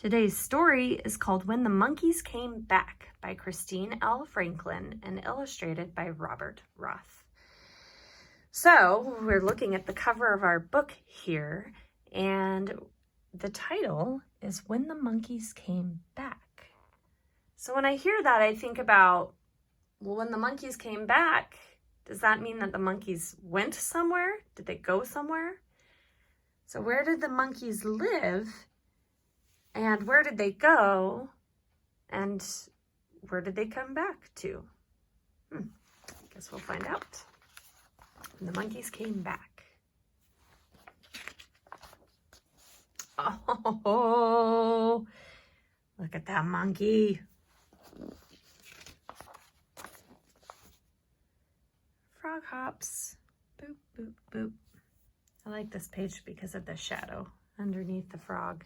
Today's story is called When the Monkeys Came Back by Christine L. Franklin and illustrated by Robert Roth. So we're looking at the cover of our book here, and the title is When the Monkeys Came Back. So when I hear that, I think about, well, when the monkeys came back, does that mean that the monkeys went somewhere? Did they go somewhere? So where did the monkeys live? And where did they go? And where did they come back to? Guess we'll find out. And the monkeys came back. Oh, look at that monkey. Frog hops. Boop, boop, boop. I like this page because of the shadow underneath the frog.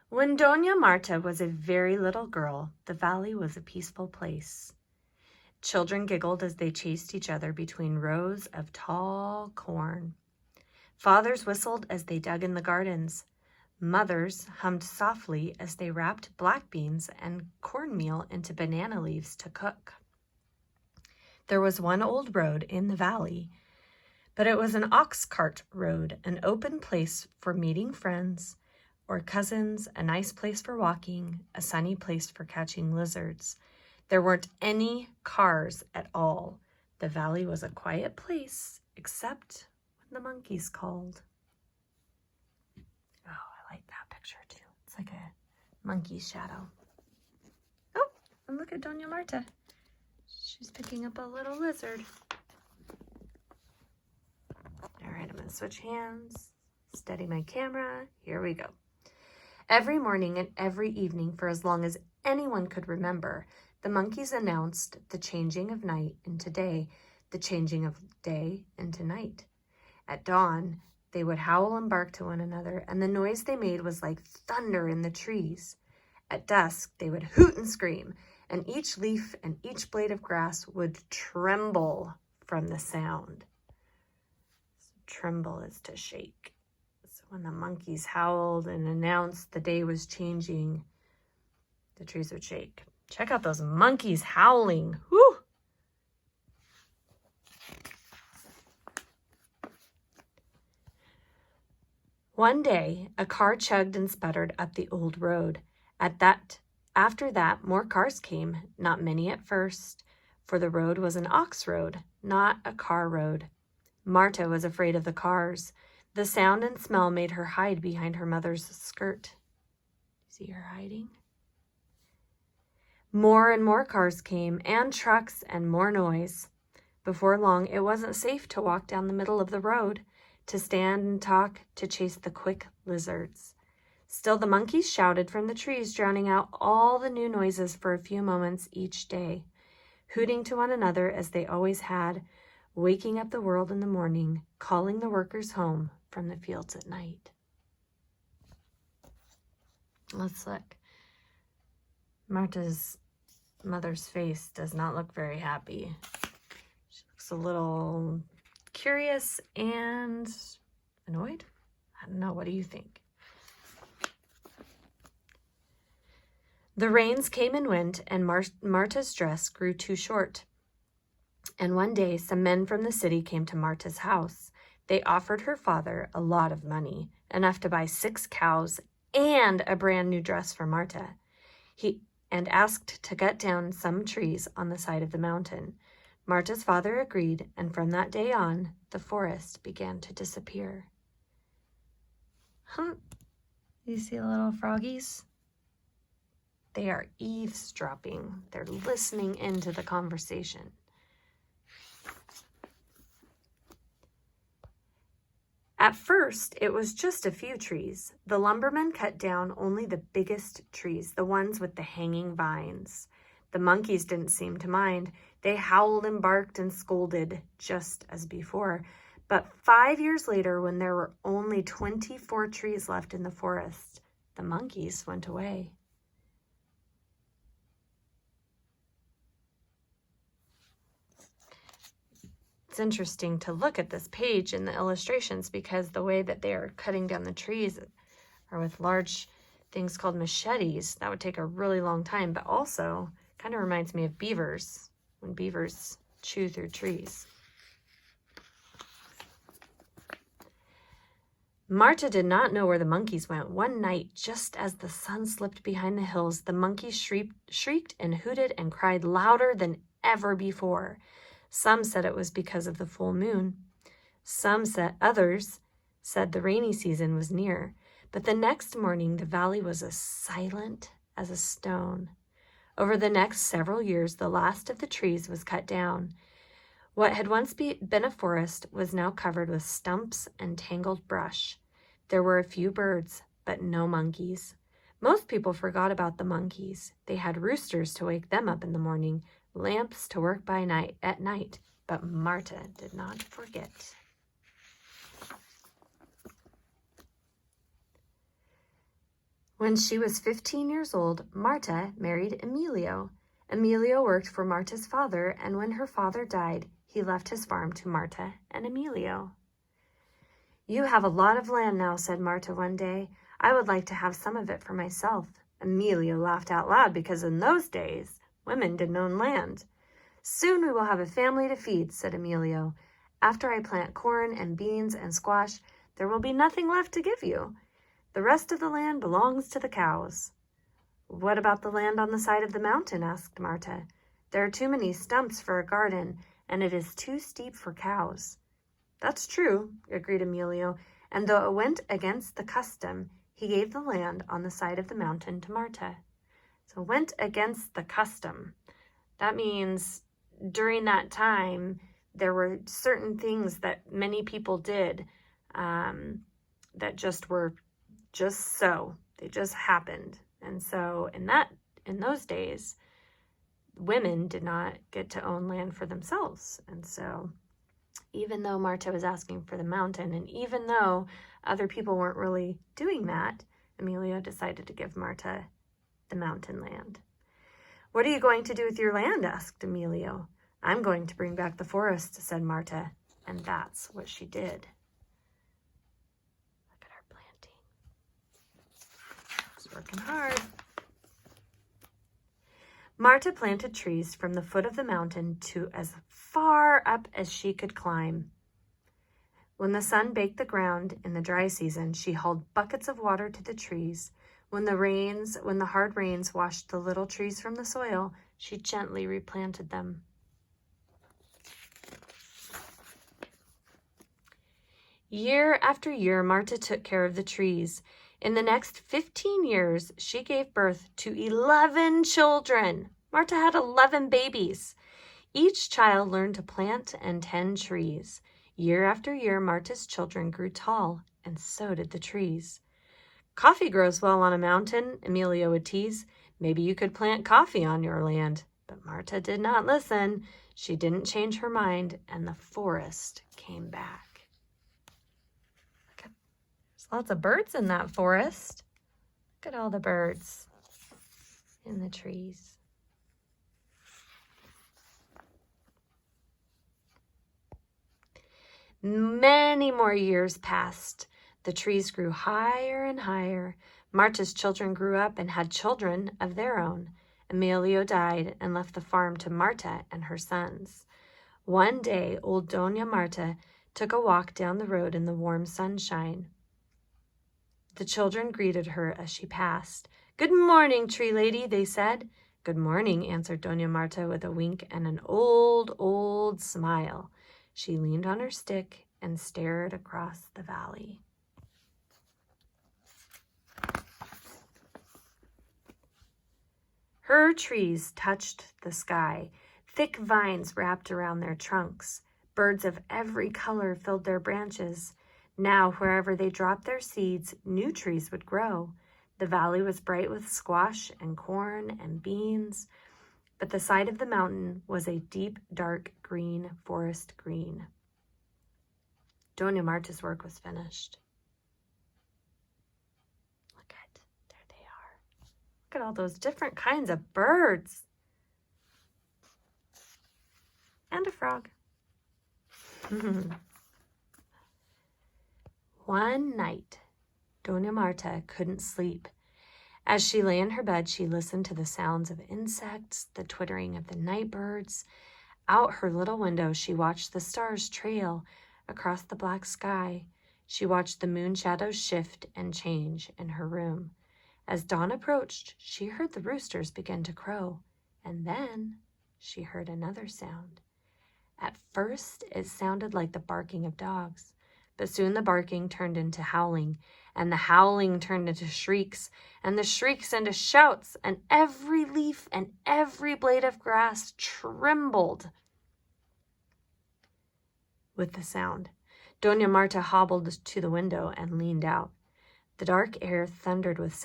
When Doña Marta was a very little girl, the valley was a peaceful place. Children giggled as they chased each other between rows of tall corn. Fathers whistled as they dug in the gardens. Mothers hummed softly as they wrapped black beans and cornmeal into banana leaves to cook. There was one old road in the valley, but it was an ox cart road, an open place for meeting friends or cousins, a nice place for walking, a sunny place for catching lizards. There weren't any cars at all. The valley was a quiet place, except when the monkeys called. Oh, I like that picture too. It's like a monkey's shadow. Oh, and look at Doña Marta. She's picking up a little lizard. All right, I'm going to switch hands, steady my camera. Here we go. Every morning and every evening for as long as anyone could remember, the monkeys announced the changing of night into day, the changing of day into night. At dawn, they would howl and bark to one another, and the noise they made was like thunder in the trees. At dusk, they would hoot and scream, and each leaf and each blade of grass would tremble from the sound. Tremble is to shake. So when the monkeys howled and announced the day was changing, the trees would shake. Check out those monkeys howling. Whew! One day, a car chugged and sputtered up the old road. After that, more cars came, not many at first, for the road was an ox road, not a car road. Marta was afraid of the cars. The sound and smell made her hide behind her mother's skirt. See her hiding? More and more cars came, and trucks, and more noise. Before long, it wasn't safe to walk down the middle of the road, to stand and talk, to chase the quick lizards. Still, the monkeys shouted from the trees, drowning out all the new noises for a few moments each day, hooting to one another as they always had, waking up the world in the morning, calling the workers home from the fields at night. Let's look. Marta's mother's face does not look very happy. She looks a little curious and annoyed. I don't know. What do you think? The rains came and went, and Marta's dress grew too short. And one day, some men from the city came to Marta's house. They offered her father a lot of money, enough to buy 6 cows and a brand new dress for Marta. And asked to cut down some trees on the side of the mountain. Marta's father agreed, and from that day on, the forest began to disappear. You see the little froggies? They are eavesdropping. They're listening into the conversation. At first, it was just a few trees. The lumbermen cut down only the biggest trees, the ones with the hanging vines. The monkeys didn't seem to mind. They howled and barked and scolded just as before. But 5 years later, when there were only 24 trees left in the forest, the monkeys went away. It's interesting to look at this page in the illustrations because the way that they are cutting down the trees are with large things called machetes. That would take a really long time, but also kind of reminds me of beavers, when beavers chew through trees. Marta did not know where the monkeys went. One night, just as the sun slipped behind the hills, the monkeys shrieked and hooted and cried louder than ever before. Some said it was because of the full moon. Others said the rainy season was near. But the next morning, the valley was as silent as a stone. Over the next several years, the last of the trees was cut down. What had once been a forest was now covered with stumps and tangled brush. There were a few birds, but no monkeys. Most people forgot about the monkeys. They had roosters to wake them up in the morning, lamps to work by at night, but Marta did not forget. When she was 15 years old, Marta married Emilio. Emilio worked for Marta's father, and when her father died, he left his farm to Marta and Emilio. "You have a lot of land now," said Marta one day. "I would like to have some of it for myself." Emilio laughed out loud because in those days, women didn't own land. "Soon we will have a family to feed," said Emilio. "After I plant corn and beans and squash, there will be nothing left to give you. The rest of the land belongs to the cows." "What about the land on the side of the mountain?" asked Marta. "There are too many stumps for a garden, and it is too steep for cows." "That's true," agreed Emilio, and though it went against the custom, he gave the land on the side of the mountain to Marta. So went against the custom. That means during that time, there were certain things that many people did that just were just so. They just happened. And so in those days, women did not get to own land for themselves. And so even though Marta was asking for the mountain, and even though other people weren't really doing that, Emilio decided to give Marta the mountain land. "What are you going to do with your land?" asked Emilio. "I'm going to bring back the forest," said Marta, and that's what she did. Look at our planting. She's working hard. Marta planted trees from the foot of the mountain to as far up as she could climb. When the sun baked the ground in the dry season, she hauled buckets of water to the trees. When the hard rains washed the little trees from the soil, she gently replanted them. Year after year, Marta took care of the trees. In the next 15 years, she gave birth to 11 children. Marta had 11 babies. Each child learned to plant and tend trees. Year after year, Marta's children grew tall, and so did the trees. "Coffee grows well on a mountain," Emilio would tease. "Maybe you could plant coffee on your land." But Marta did not listen. She didn't change her mind, and the forest came back. There's lots of birds in that forest. Look at all the birds in the trees. Many more years passed. The trees grew higher and higher. Marta's children grew up and had children of their own. Emilio died and left the farm to Marta and her sons. One day, old Doña Marta took a walk down the road in the warm sunshine. The children greeted her as she passed. "Good morning, tree lady," they said. "Good morning," answered Doña Marta with a wink and an old smile. She leaned on her stick and stared across the valley. Her trees touched the sky. Thick vines wrapped around their trunks. Birds of every color filled their branches. Now, wherever they dropped their seeds, new trees would grow. The valley was bright with squash and corn and beans, but the side of the mountain was a deep, dark green forest green. Doña Marta's work was finished. There they are. Look at all those different kinds of birds. And a frog. One night, Doña Marta couldn't sleep. As she lay in her bed, she listened to the sounds of insects, the twittering of the night birds. Out her little window, she watched the stars trail across the black sky. She watched the moon shadows shift and change in her room. As dawn approached, she heard the roosters begin to crow, and then she heard another sound. At first, it sounded like the barking of dogs, but soon the barking turned into howling, and the howling turned into shrieks, and the shrieks into shouts, and every leaf and every blade of grass trembled with the sound. Doña Marta hobbled to the window and leaned out. The dark air thundered with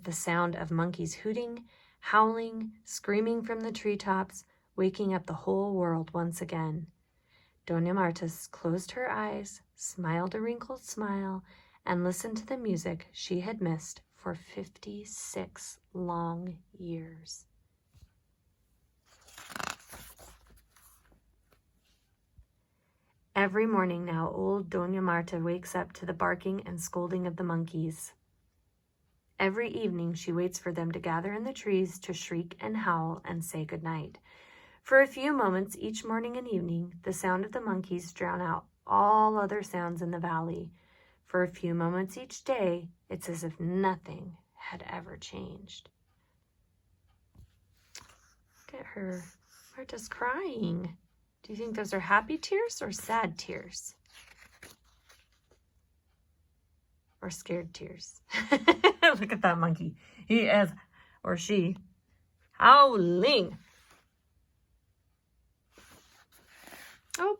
the sound of monkeys hooting, howling, screaming from the treetops, waking up the whole world once again. Doña Marta closed her eyes, smiled a wrinkled smile, and listened to the music she had missed for 56 long years. Every morning now, old Doña Marta wakes up to the barking and scolding of the monkeys. Every evening, she waits for them to gather in the trees to shriek and howl and say goodnight. For a few moments each morning and evening, the sound of the monkeys drown out all other sounds in the valley. For a few moments each day, it's as if nothing had ever changed. Look at her. Marta's crying. Do you think those are happy tears or sad tears? Or scared tears? Look at that monkey. He is, or she, howling. Oh.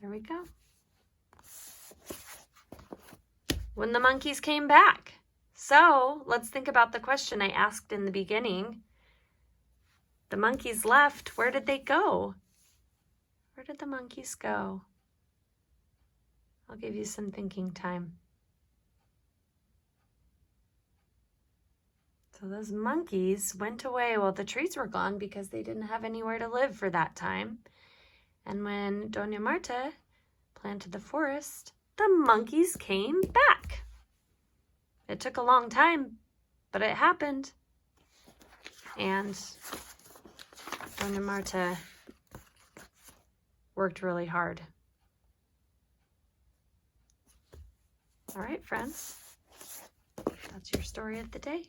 There we go. When the monkeys came back. So let's think about the question I asked in the beginning. The monkeys left. Where did they go? Where did the monkeys go? I'll give you some thinking time. So those monkeys went away while the trees were gone because they didn't have anywhere to live for that time. And when Doña Marta planted the forest, the monkeys came back. It took a long time, but it happened. And Doña Marta worked really hard. All right, friends, that's your story of the day.